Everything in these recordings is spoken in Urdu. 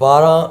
12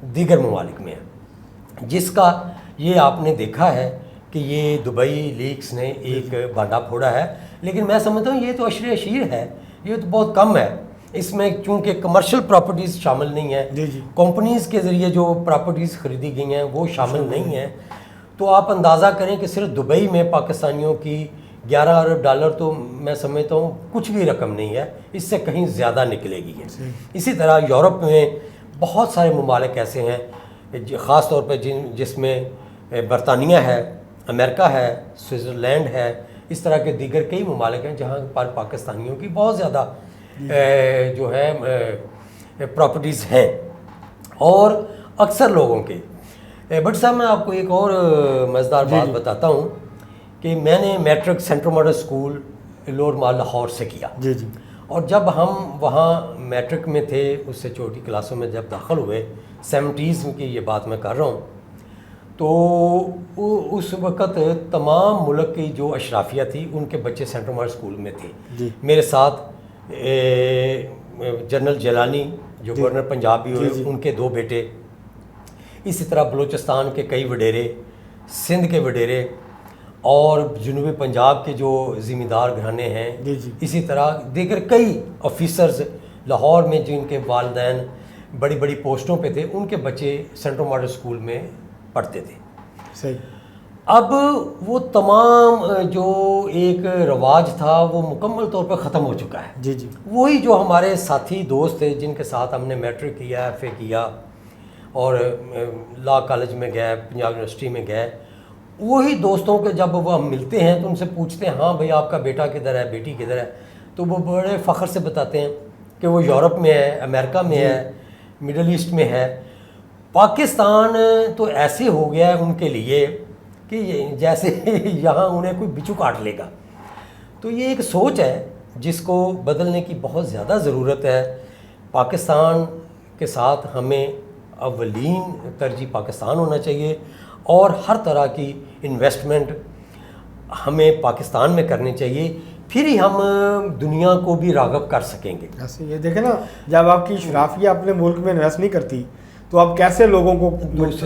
دیگر ممالک میں ہے، جس کا یہ آپ نے دیکھا ہے کہ یہ دبئی لیکس نے ایک بانڈا پھوڑا ہے. لیکن میں سمجھتا ہوں یہ تو عشر عشیر ہے، یہ تو بہت کم ہے. اس میں چونکہ کمرشل پراپرٹیز شامل نہیں ہیں، کمپنیز کے ذریعے جو پراپرٹیز خریدی گئی ہیں وہ شامل نہیں ہیں، تو آپ اندازہ کریں کہ صرف دبئی میں پاکستانیوں کی 11 ارب ڈالر تو میں سمجھتا ہوں کچھ بھی رقم نہیں ہے، اس سے کہیں زیادہ نکلے گی ہے. اسی طرح یورپ میں بہت سارے ممالک ایسے ہیں، خاص طور پہ جس میں برطانیہ ہے، امریکہ ہے، سوئٹزرلینڈ ہے، اس طرح کے دیگر کئی ممالک ہیں جہاں پر پاکستانیوں کی بہت زیادہ جو ہے پراپرٹیز ہیں. اور اکثر لوگوں کے بٹ صاحب میں آپ کو ایک اور مزیدار بات بتاتا ہوں کہ میں نے matric central model school Lower Mall Lahore سے کیا. اور جب ہم وہاں میٹرک میں تھے، اس سے چھوٹی کلاسوں میں جب داخل ہوئے، 70s کی یہ بات میں کر رہا ہوں، تو اس وقت تمام ملک کی جو اشرافیہ تھی ان کے بچے سینٹرل ماڈل اسکول میں تھے. میرے ساتھ جنرل جیلانی جو گورنر پنجاب بھی ہوئے، ان کے 2 بیٹے، اسی طرح بلوچستان کے کئی وڈیرے، سندھ کے وڈیرے، اور جنوبی پنجاب کے جو ذمہ دار گھرانے ہیں، اسی طرح دیگر کئی آفیسرز لاہور میں جن کے والدین بڑی بڑی پوسٹوں پہ تھے، ان کے بچے سینٹرل ماڈل اسکول میں پڑھتے تھے. اب وہ تمام جو ایک رواج تھا وہ مکمل طور پہ ختم ہو چکا ہے. وہی جو ہمارے ساتھی دوست تھے جن کے ساتھ ہم نے میٹرک کیا، ایف اے کیا اور لا کالج میں گئے، پنجاب یونیورسٹی میں گئے، وہی دوستوں کے جب وہ ہم ملتے ہیں تو ان سے پوچھتے ہیں ہاں بھئی آپ کا بیٹا کدھر ہے، بیٹی کدھر ہے، تو وہ بڑے فخر سے بتاتے ہیں کہ وہ یورپ میں ہے، امریکہ میں ہے، مڈل ایسٹ میں ہے. پاکستان تو ایسے ہو گیا ہے ان کے لیے کہ جیسے یہاں انہیں کوئی بچھو کاٹ لے گا. تو یہ ایک سوچ ہے جس کو بدلنے کی بہت زیادہ ضرورت ہے. پاکستان کے ساتھ ہمیں اولین ترجیح پاکستان ہونا چاہیے، اور ہر طرح کی انویسٹمنٹ ہمیں پاکستان میں کرنی چاہیے، پھر ہی ہم دنیا کو بھی راغب کر سکیں گے. ایسے یہ دیکھیں نا، جب آپ کی شرافیہ اپنے ملک میں انویسٹ نہیں کرتی تو آپ کیسے لوگوں کو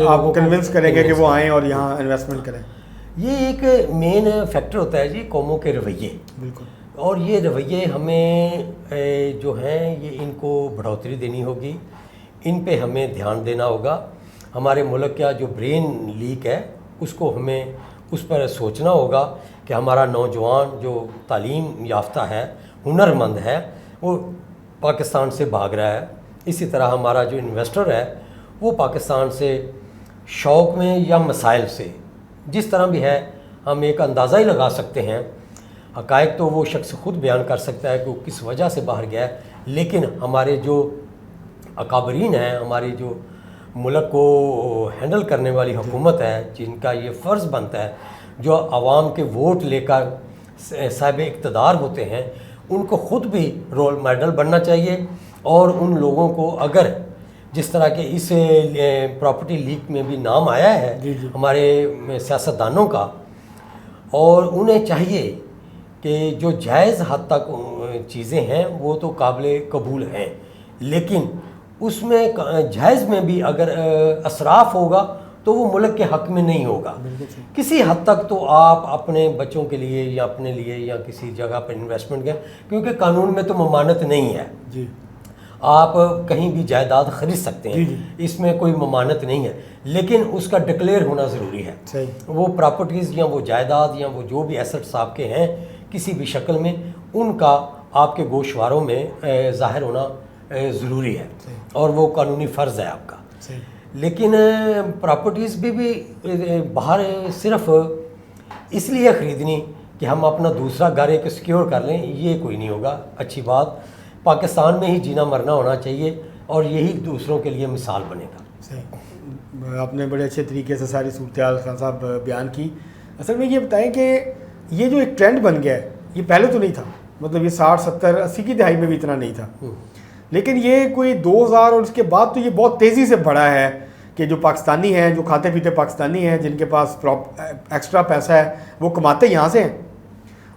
آپ کنونس کریں گے کہ وہ آئیں اور یہاں انویسٹمنٹ کریں؟ یہ ایک مین فیکٹر ہوتا ہے جی، قوموں کے رویے. بالکل. اور یہ رویے ہمیں جو ہیں یہ ان کو بڑھوتری دینی ہوگی، ان پہ ہمیں دھیان دینا ہوگا. ہمارے ملک کا جو برین لیک ہے اس کو ہمیں اس پر سوچنا ہوگا کہ ہمارا نوجوان جو تعلیم یافتہ ہے، ہنر مند ہے، وہ پاکستان سے بھاگ رہا ہے. اسی طرح ہمارا جو انویسٹر ہے وہ پاکستان سے شوق میں یا مسائل سے، جس طرح بھی ہے، ہم ایک اندازہ ہی لگا سکتے ہیں. حقائق تو وہ شخص خود بیان کر سکتا ہے کہ وہ کس وجہ سے باہر گیا ہے، لیکن ہمارے جو اکابرین ہیں، ہماری جو ملک کو ہینڈل کرنے والی حکومت ہے، جن کا یہ فرض بنتا ہے، جو عوام کے ووٹ لے کر صاحب اقتدار ہوتے ہیں، ان کو خود بھی رول ماڈل بننا چاہیے. اور ان لوگوں کو اگر جس طرح کے اس پراپرٹی لیک میں بھی نام آیا ہے ہمارے سیاستدانوں کا، اور انہیں چاہیے کہ جو جائز حد تک چیزیں ہیں وہ تو قابل قبول ہیں، لیکن اس میں جائز میں بھی اگر اسراف ہوگا تو وہ ملک کے حق میں نہیں ہوگا. کسی حد تک تو آپ اپنے بچوں کے لیے یا اپنے لیے یا کسی جگہ پر انویسٹمنٹ کریں، کیونکہ قانون میں تو ممانعت نہیں ہے. آپ کہیں بھی جائیداد خرید سکتے ہیں، اس میں کوئی ممانعت نہیں ہے، لیکن اس کا ڈکلیئر ہونا ضروری ہے. وہ پراپرٹیز یا وہ جائیداد یا وہ جو بھی ایسٹس آپ کے ہیں کسی بھی شکل میں، ان کا آپ کے گوشواروں میں ظاہر ہونا ضروری ہے، اور وہ قانونی فرض ہے آپ کا. لیکن پراپرٹیز بھی باہر صرف اس لیے خریدنی کہ ہم اپنا دوسرا گھر ایک سیکیور کر لیں، یہ کوئی نہیں ہوگا اچھی بات. پاکستان میں ہی جینا مرنا ہونا چاہیے، اور یہی دوسروں کے لیے مثال بنے گا. صحیح، آپ نے بڑے اچھے طریقے سے ساری صورتحال خان صاحب بیان کی. اصل میں یہ بتائیں کہ یہ جو ایک ٹرینڈ بن گیا ہے، یہ پہلے تو نہیں تھا، مطلب یہ 60 70 80 کی دہائی میں بھی اتنا نہیں تھا، لیکن یہ کوئی 2000 اور اس کے بعد تو یہ بہت تیزی سے بڑھا ہے کہ جو پاکستانی ہیں، جو کھاتے پیتے پاکستانی ہیں، جن کے پاس ایکسٹرا پیسہ ہے، وہ کماتے یہاں سے ہیں،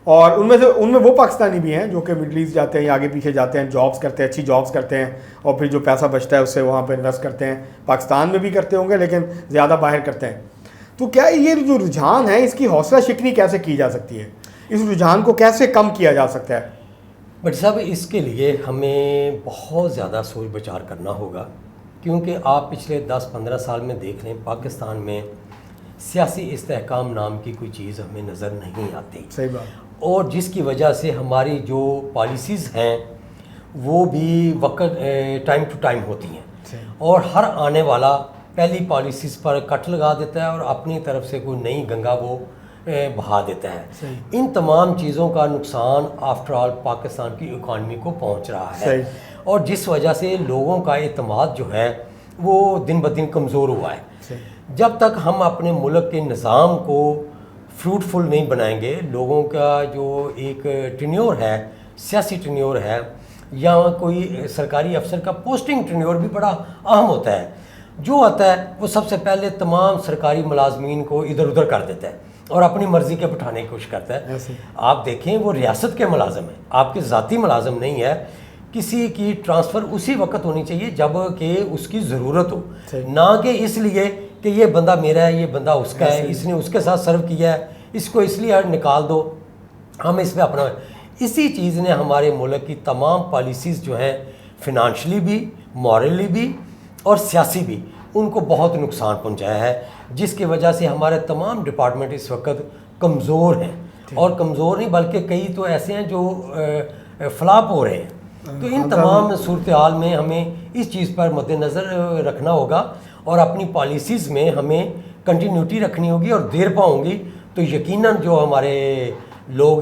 اور ان میں وہ پاکستانی بھی ہیں جو کہ مڈل ایسٹ جاتے ہیں یا آگے پیچھے جاتے ہیں، جابس کرتے ہیں، اچھی جابس کرتے ہیں، اور پھر جو پیسہ بچتا ہے اس سے وہاں پہ انویسٹ کرتے ہیں. پاکستان میں بھی کرتے ہوں گے لیکن زیادہ باہر کرتے ہیں. تو کیا یہ جو رجحان ہے اس کی حوصلہ شکنی کیسے کی جا سکتی ہے؟ اس رجحان کو کیسے کم کیا جا سکتا ہے؟ بٹ صاحب اس کے لیے ہمیں بہت زیادہ سوچ بچار کرنا ہوگا، کیونکہ آپ پچھلے 10-15 سال میں دیکھ لیں پاکستان میں سیاسی استحکام نام کی کوئی چیز ہمیں نظر نہیں آتی. صحیح بات. اور جس کی وجہ سے ہماری جو پالیسیز ہیں وہ بھی وقت ٹائم ٹو ٹائم ہوتی ہیں، اور ہر آنے والا پہلی پالیسیز پر کٹ لگا دیتا ہے اور اپنی طرف سے کوئی نئی گنگا وہ بہا دیتا ہے. ان تمام چیزوں کا نقصان آفٹر آل پاکستان کی اکانومی کو پہنچ رہا ہے، اور جس وجہ سے لوگوں کا اعتماد جو ہے وہ دن بدن کمزور ہوا ہے. جب تک ہم اپنے ملک کے نظام کو فروٹفل نہیں بنائیں گے، لوگوں کا جو ایک ٹینیور ہے، سیاسی ٹینیور ہے، یا کوئی سرکاری افسر کا پوسٹنگ ٹینیور بھی بڑا اہم ہوتا ہے، جو آتا ہے وہ سب سے پہلے تمام سرکاری ملازمین کو ادھر ادھر کر دیتا ہے اور اپنی مرضی کے بٹھانے کی کوشش کرتا ہے. آپ دیکھیں وہ ریاست کے ملازم ہیں، آپ کے ذاتی ملازم نہیں ہے. کسی کی ٹرانسفر اسی وقت ہونی چاہیے جب کہ اس کی ضرورت ہو، نہ کہ اس لیے کہ یہ بندہ میرا ہے، یہ بندہ اس کا ہے، اس نے اس کے ساتھ سرو کیا ہے، اس کو اس لیے نکال دو، ہم اس پہ اپنا. اسی چیز نے ہمارے ملک کی تمام پالیسیز جو ہیں فنانشلی بھی، مورلی بھی اور سیاسی بھی، ان کو بہت نقصان پہنچایا ہے، جس کی وجہ سے ہمارے تمام ڈپارٹمنٹ اس وقت کمزور ہیں. اور کمزور نہیں بلکہ کئی تو ایسے ہیں جو فلاپ ہو رہے ہیں. تو ان تمام صورتحال میں ہمیں اس چیز پر مد نظر رکھنا ہوگا، اور اپنی پالیسیز میں ہمیں کنٹینیوٹی رکھنی ہوگی، اور دیر پا ہوں گی تو یقیناً جو ہمارے لوگ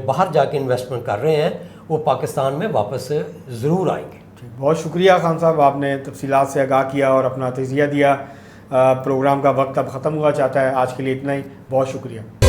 باہر جا کے انویسٹمنٹ کر رہے ہیں وہ پاکستان میں واپس ضرور آئیں گے. بہت شکریہ خان صاحب، آپ نے تفصیلات سے آگاہ کیا اور اپنا تجزیہ دیا. پروگرام کا وقت اب ختم ہوا چاہتا ہے، آج کے لیے اتنا ہی. بہت شکریہ.